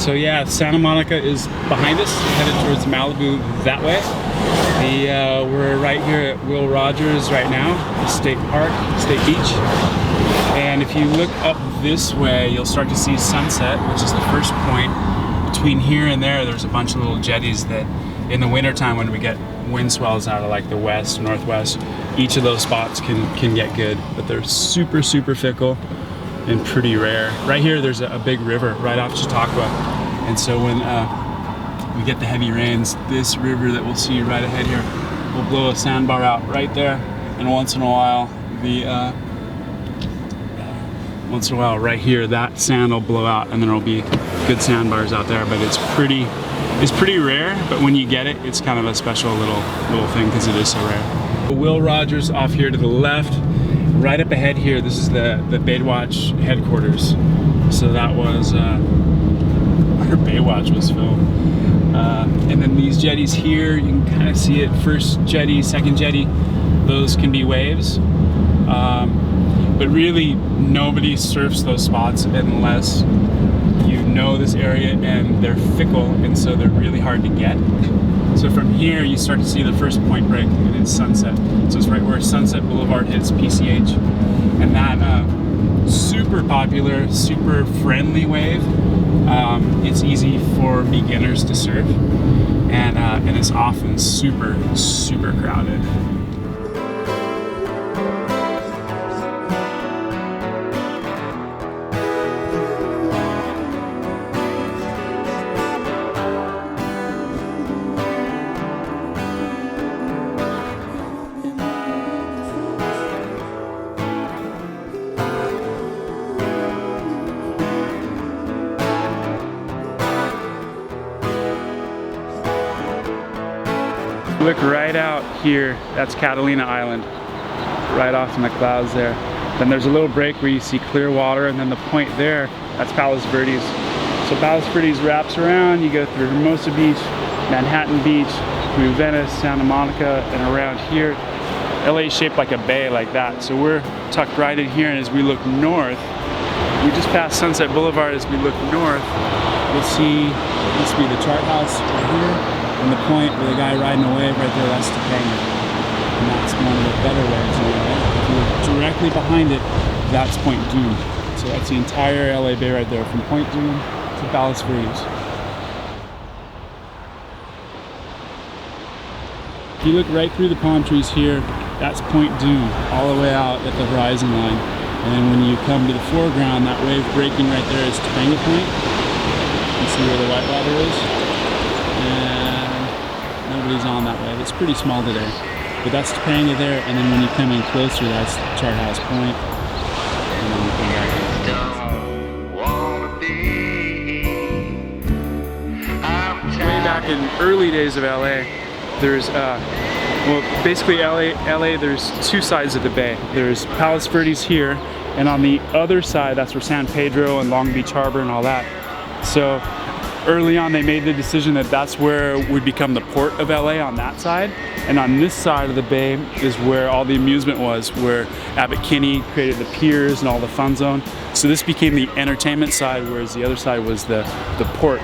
So yeah, Santa Monica is behind us, headed towards Malibu that way. We're right here at Will Rogers right now, the State Park, State Beach. And if you look up this way, you'll start to see sunset, which is the first point. Between here and there's a bunch of little jetties that in the wintertime when we get wind swells out of like the west, northwest, each of those spots can get good, but they're super, super fickle and pretty rare. Right here, there's a big river right off Chautauqua. And so when we get the heavy rains, this river that we'll see right ahead here will blow a sandbar out right there. And once in a while, right here, that sand will blow out and then there'll be good sandbars out there, but it's pretty rare, but when you get it, it's kind of a special little thing because it is so rare. Will Rogers off here to the left. Right up ahead here, this is the Baywatch headquarters. So that was where Baywatch was filmed. And then these jetties here, you can kind of see it, first jetty, second jetty, those can be waves. But really, nobody surfs those spots unless you know this area and they're fickle, and so they're really hard to get. So from here, you start to see the first point break, and it's Sunset. So it's right where Sunset Boulevard hits PCH. And that super popular, super friendly wave, it's easy for beginners to surf, and it's often super, super crowded. Look right out here, that's Catalina Island, right off in the clouds there. Then there's a little break where you see clear water, and then the point there, that's Palos Verdes. So Palos Verdes wraps around, you go through Hermosa Beach, Manhattan Beach, through Venice, Santa Monica, and around here. LA is shaped like a bay like that. So we're tucked right in here, and as we look north, we just passed Sunset Boulevard. As we look north, we'll see, this will be the chart house right here. And the point where the guy riding a wave right there, that's Topanga. And that's one of the better waves. If you're directly behind it, that's Point Dume. So that's the entire LA Bay right there, from Point Dume to Palos Verdes. If you look right through the palm trees here, that's Point Dume, all the way out at the horizon line. And then when you come to the foreground, that wave breaking right there is Topanga Point. You can see where the white water is. Nobody's on that way. It's pretty small today, but that's Topanga there, and then when you come in closer, that's Chart House Point, and then you come back in. Way back in early days of LA, there's well, basically LA, there's two sides of the bay. There's Palos Verdes here, and on the other side, that's where San Pedro and Long Beach Harbor and all that. So early on, they made the decision that that's where would become the port of LA, on that side. And on this side of the bay is where all the amusement was, where Abbott Kinney created the piers and all the fun zone. So this became the entertainment side, whereas the other side was the port.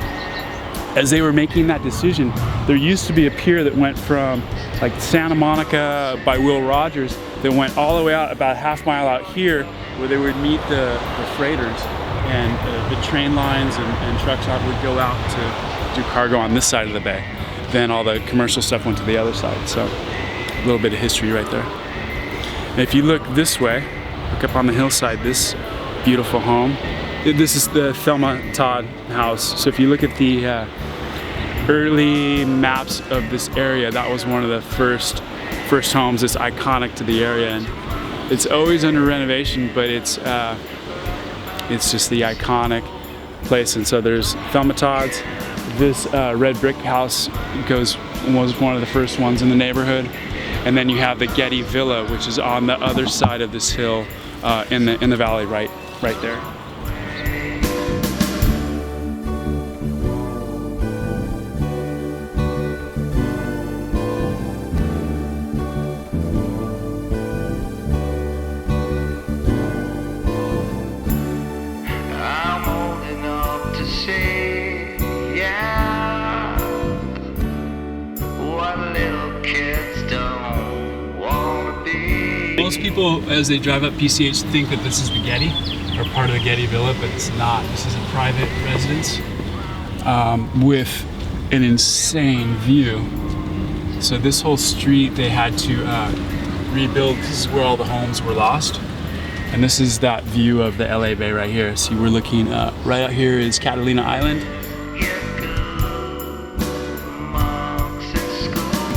As they were making that decision, there used to be a pier that went from like Santa Monica by Will Rogers, that went all the way out about a half mile out here, where they would meet the freighters. And the train lines and trucks would go out to do cargo on this side of the bay. Then all the commercial stuff went to the other side. So a little bit of history right there. And if you look this way, look up on the hillside, this beautiful home. This is the Thelma Todd house. So if you look at the early maps of this area, that was one of the first homes. It's iconic to the area, and it's always under renovation, but it's just the iconic place. And so there's Thelma Todd's. This red brick house was one of the first ones in the neighborhood. And then you have the Getty Villa, which is on the other side of this hill in the valley right there. I'm old enough to say people, as they drive up PCH, think that this is the Getty, or part of the Getty Villa, but it's not. This is a private residence with an insane view. So this whole street they had to rebuild. This is where all the homes were lost. And this is that view of the LA Bay right here. See, we're looking right out here is Catalina Island.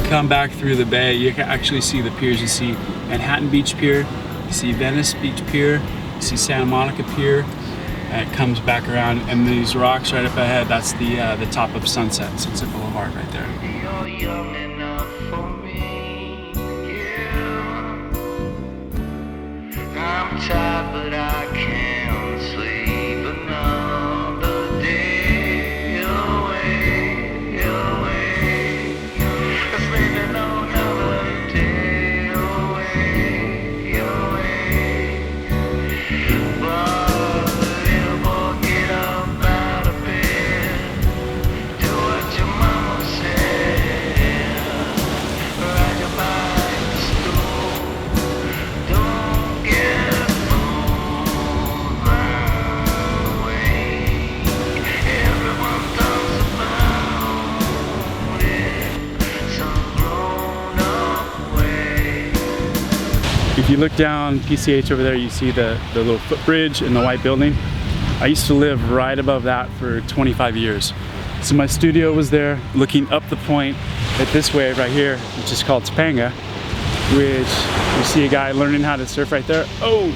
Come back through the bay, you can actually see the piers. You see Manhattan Beach Pier, you see Venice Beach Pier, you see Santa Monica Pier, and it comes back around, and these rocks right up ahead, that's the top of Sunset Boulevard right there. I'm tired, but I can't sleep another day away, away. Sleeping another day away, away. But little boy, get up out of bed, do what your mama said, ride your bicycle, don't get If you look down PCH over there, you see the little footbridge and the white building. I used to live right above that for 25 years. So my studio was there, looking up the point at this wave right here, which is called Topanga, which you see a guy learning how to surf right there. Oh,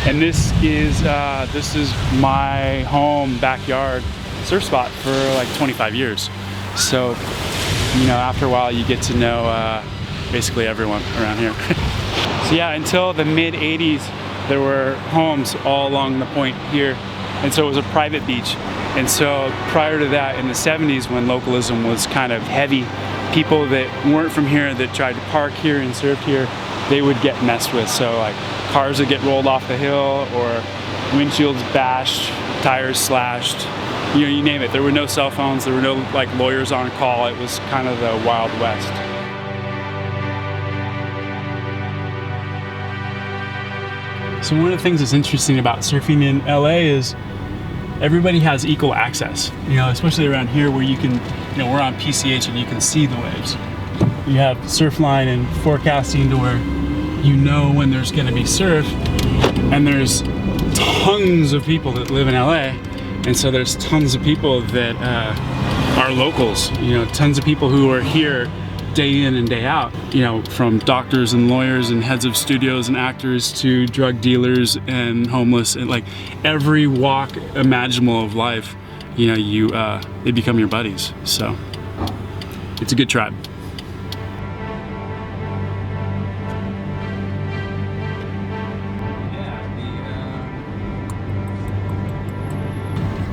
and this is my home backyard surf spot for like 25 years. So, you know, after a while you get to know basically everyone around here. So yeah, until the mid 80s, there were homes all along the point here. And so it was a private beach. And so prior to that, in the 70s, when localism was kind of heavy, people that weren't from here that tried to park here and surf here, they would get messed with. So like cars would get rolled off the hill, or windshields bashed, tires slashed, you know, you name it. There were no cell phones, there were no like lawyers on call. It was kind of the Wild West. So one of the things that's interesting about surfing in LA is everybody has equal access, you know, especially around here where you can, you know, we're on PCH and you can see the waves. You have Surfline and forecasting to where you know when there's going to be surf, and there's tons of people that live in LA, and so there's tons of people that are locals, you know, tons of people who are here day in and day out, you know, from doctors and lawyers and heads of studios and actors to drug dealers and homeless, and like every walk imaginable of life, you know, they become your buddies. So it's a good tribe.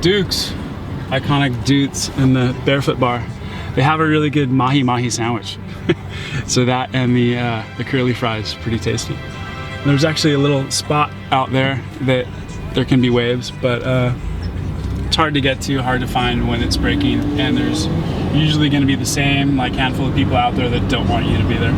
Duke's, iconic Duke's in the Barefoot Bar. They have a really good mahi-mahi sandwich. So that and the curly fries, pretty tasty. And there's actually a little spot out there that there can be waves, but it's hard to get to, hard to find when it's breaking, and there's usually gonna be the same like handful of people out there that don't want you to be there.